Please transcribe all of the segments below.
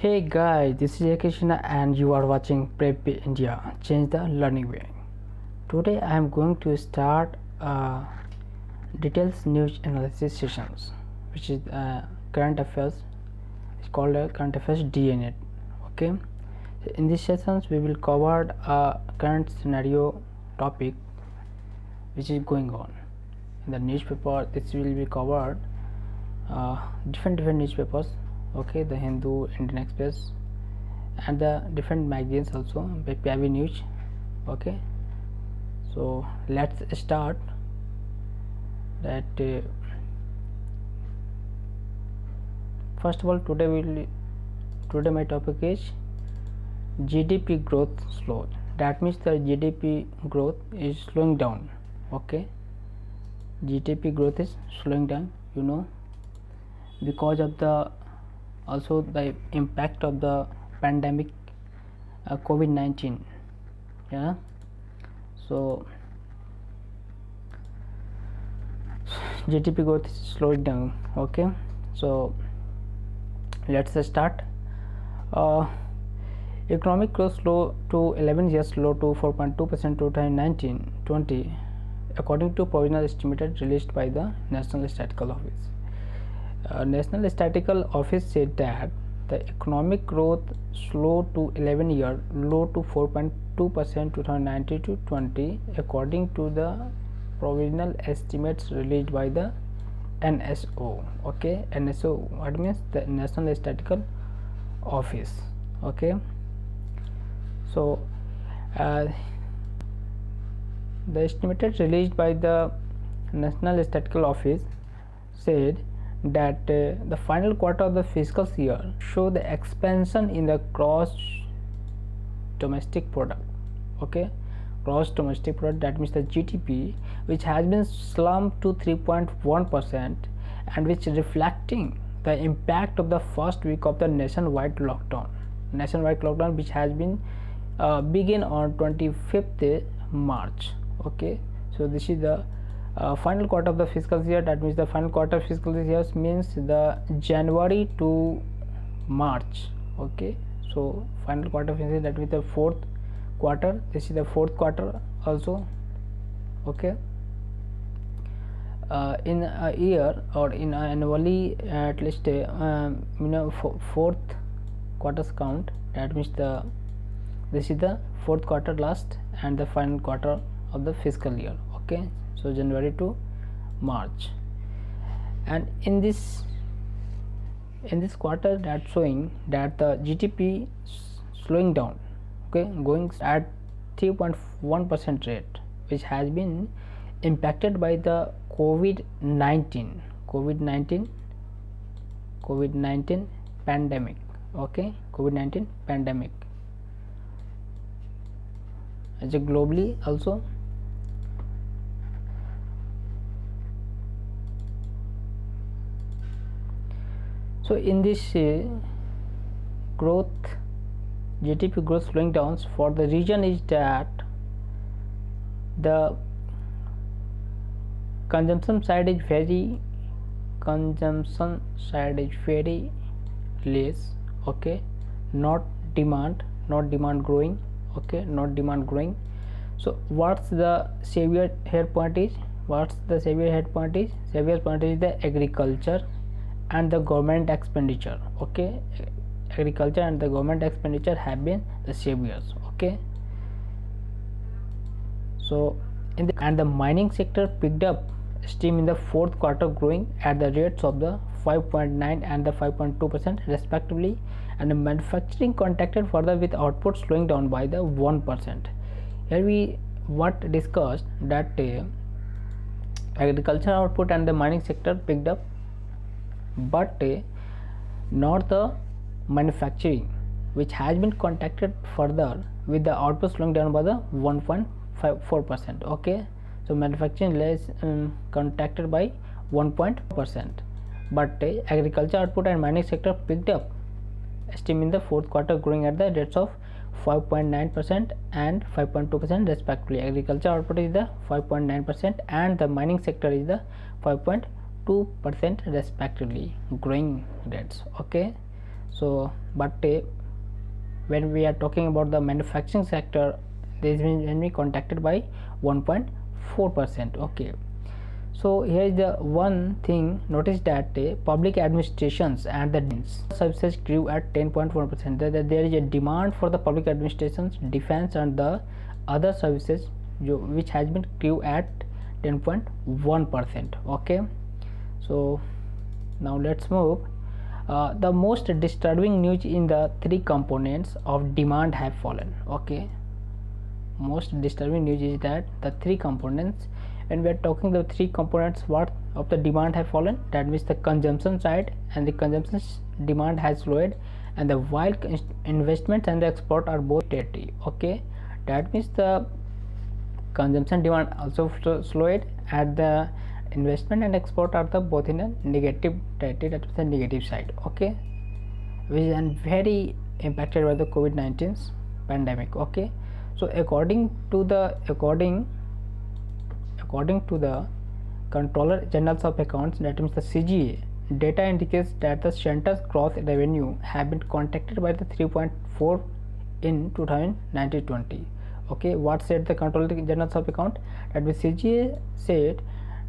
Hey guys, this is Krishna and you are watching Prep India. Change the learning way. Today I am going to start details news analysis sessions, which is current affairs. It's called current affairs DNet. Okay. So in these sessions we will cover a current scenario topic which is going on in the newspaper. This will be covered different newspapers. Okay, the Hindu, Indian Express, and the different magazines also, PIB News. Okay, so let's start that. First of all, today my topic is GDP growth slow. That means the GDP growth is slowing down. Okay, GDP growth is slowing down, because of the also the impact of the pandemic, COVID-19. Yeah, so GDP growth is slowing down. Okay, so let's start. Economic growth slow to 11 years low to 4.2% to 2019-20, according to provisional estimate released by the National Statistical Office. National Statistical Office said that the economic growth slowed to 11-year low to 4.2% 2019 to 20, according to the provisional estimates released by the NSO. Okay, NSO, what means? The National Statistical Office. Okay, so the estimated released by the National Statistical Office said that the final quarter of the fiscal year show the expansion in the gross domestic product. Okay, gross domestic product, that means the GDP, which has been slumped to 3.1%, and which reflecting the impact of the first week of the nationwide lockdown, which has been begin on 25th March. Okay, so this is the final quarter of the fiscal year. That means the final quarter of fiscal year means the January to March. Okay, so final quarter of fiscal year, that means the fourth quarter. This is the fourth quarter also. Okay, in a year or in annually, at least fourth quarters count. That means this is the fourth quarter last and the final quarter of the fiscal year. Okay, so January to March, and in this quarter, that showing that the GDP slowing down. Okay, going at 3.1% rate, which has been impacted by the COVID-19 pandemic. Okay, COVID-19 pandemic as a globally also. So in this GDP growth slowing down for the region is that the consumption side is very less. Okay, not demand growing. Okay, not demand growing. So what's the savior here point is? Savior point is the agriculture and the government expenditure. Okay, agriculture and the government expenditure have been the saviors. Okay, so and the mining sector picked up steam in the fourth quarter, growing at the rates of the 5.9 and the 5.2% respectively, and the manufacturing contracted further with output slowing down by the 1%. Here we what discussed that agriculture output and the mining sector picked up, but not the manufacturing, which has been contracted further with the output slowing down by the 1.4%. Okay, so manufacturing less contracted by 1%, but agriculture output and mining sector picked up steam in the fourth quarter, growing at the rates of 5.9% and 5.2% respectively. Agriculture output is the 5.9% and the mining sector is the 5.2% respectively, growing rates. Okay, So but when we are talking about the manufacturing sector, this will be contracted by 1.4%. okay, so here is the one thing, notice that public administrations and the services grew at 10.1%. There is a demand for the public administrations, defense and the other services which has been grew at 10.1%. okay, so now let's move. The most disturbing news in the three components of demand have fallen. okay, most disturbing news is that the three components, when we are talking the three components what of the demand have fallen, that means the consumption side and the consumption demand has slowed, and the while investments and the export are both steady. okay, that means the consumption demand also slowed, and the investment and export are the both in a negative territory, that is the negative side. okay, which is very impacted by the COVID-19 pandemic. okay, so according to the Controller General of Accounts, that means the CGA, data indicates that the center's gross revenue have been contracted by the 3.4 in 2019-20. okay, what said the Controller General of Account? That means CGA said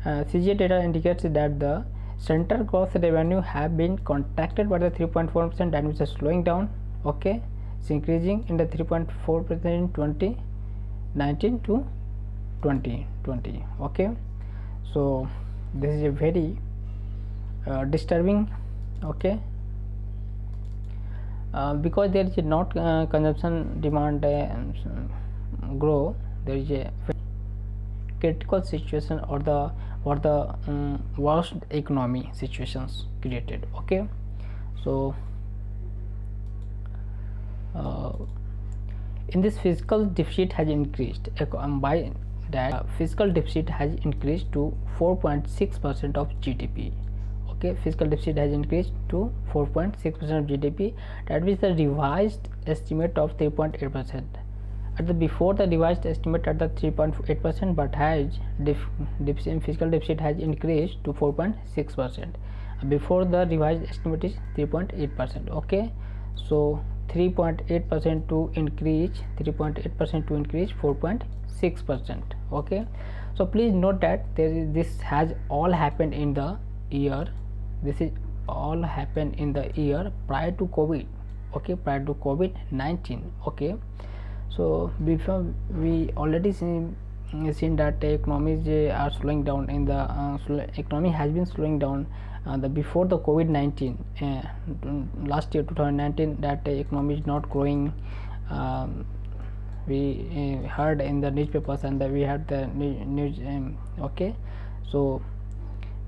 CGA data indicates that the center gross revenue have been contracted by the 3.4%, that means slowing down. okay, it's increasing in the 3.4% in 2019 to 2020. okay, so this is a very disturbing. okay, because there is not consumption demand grow, there is a critical situation or the worst economy situations created. okay, so in this fiscal deficit has increased by that fiscal deficit has increased to 4.6% of GDP. okay, fiscal deficit has increased to 4.6% of GDP, that is the revised estimate of 3.8%. at the before the revised estimate at the 3.8%, but has fiscal deficit has increased to 4.6%. before the revised estimate is 3.8%. okay, so 3.8% to increase 4.6%. okay, so please note that this has all happened in the year, this is all happened in the year prior to COVID. okay, prior to COVID-19. okay, so before we already seen that the economies are slowing down in the economy has been slowing down before the COVID-19 last year 2019, that the economy is not growing. We heard in the newspapers and we had the news. okay, so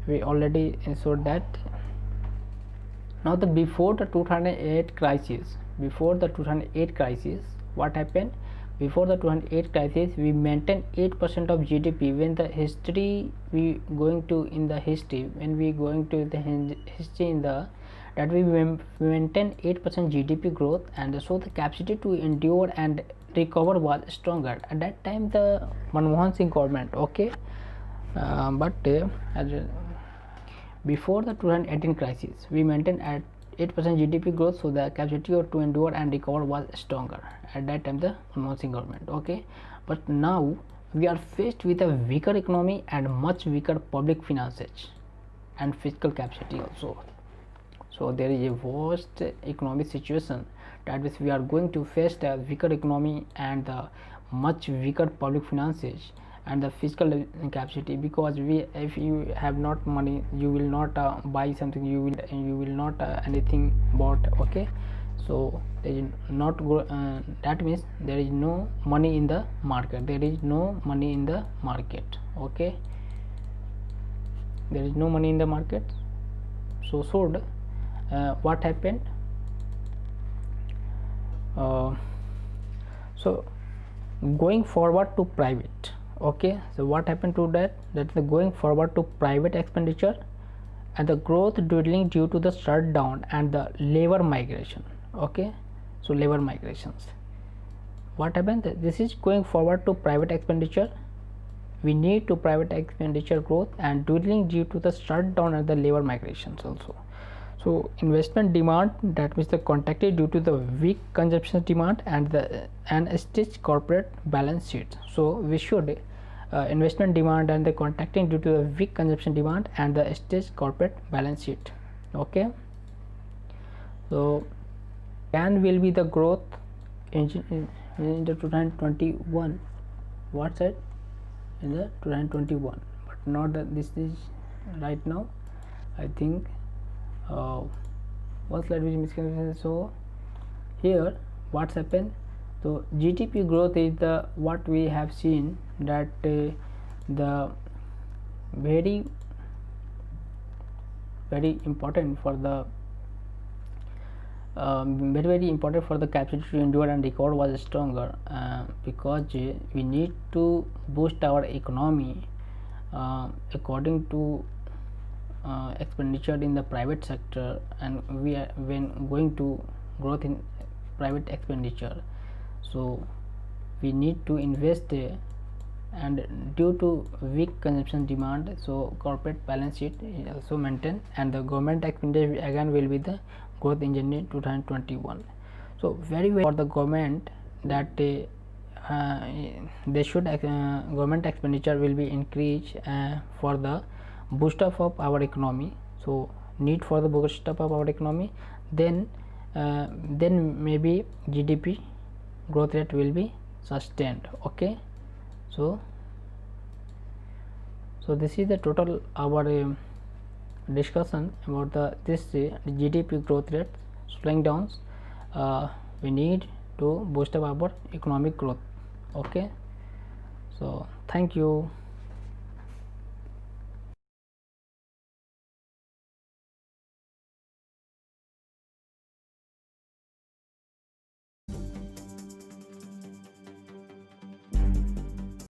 we already showed that. Now the before the 2008 crisis, what happened? Before the 2008 crisis, we maintained 8% of GDP. When the history we going to in the history, when we going to the history in the that we maintain 8% GDP growth, and so the capacity to endure and recover was stronger. At that time, the Manmohan Singh government. okay, before the 2018 crisis, we maintained at 8% GDP growth, so the capacity to endure and recover was stronger at that time, the Manmohan Singh government. okay, but now we are faced with a weaker economy and much weaker public finances and fiscal capacity also. So there is a worst economic situation, that means we are going to face the weaker economy and the much weaker public finances and the fiscal capacity, because if you have not money, you will not buy something, you will not anything bought. okay, so there is not that means there is no money in the market, okay, there is no money in the market. So what happened? So going forward to private. okay, so what happened to that the going forward to private expenditure and the growth dwindling due to the shutdown and the labor migration. okay, so labor migrations, what happened? This is going forward to private expenditure, we need to private expenditure growth and dwindling due to the shutdown and the labor migrations also. So investment demand, that means the contracted due to the weak consumption demand and a stretched corporate balance sheet. So we should investment demand and the contracting due to the weak consumption demand and the stretched corporate balance sheet. Okay. So can will be the growth engine in the 2021. What said in the 2021, but not that this is right now. I think one slide which misconception. So here what's happened, so GDP growth is the what we have seen that the very important for the very important for the capacity to endure and recover was stronger, because we need to boost our economy according to expenditure in the private sector, and we are when going to growth in private expenditure, so we need to invest and due to weak consumption demand, so corporate balance sheet is also maintained, and the government expenditure again will be the growth engine in 2021. So very for the government that they should government expenditure will be increased for the boost up of our economy. So need for the boost up of our economy, then maybe GDP growth rate will be sustained. Okay. So this is the total our discussion about the this GDP growth rate slowing down. We need to boost up our economic growth. Okay. So thank you.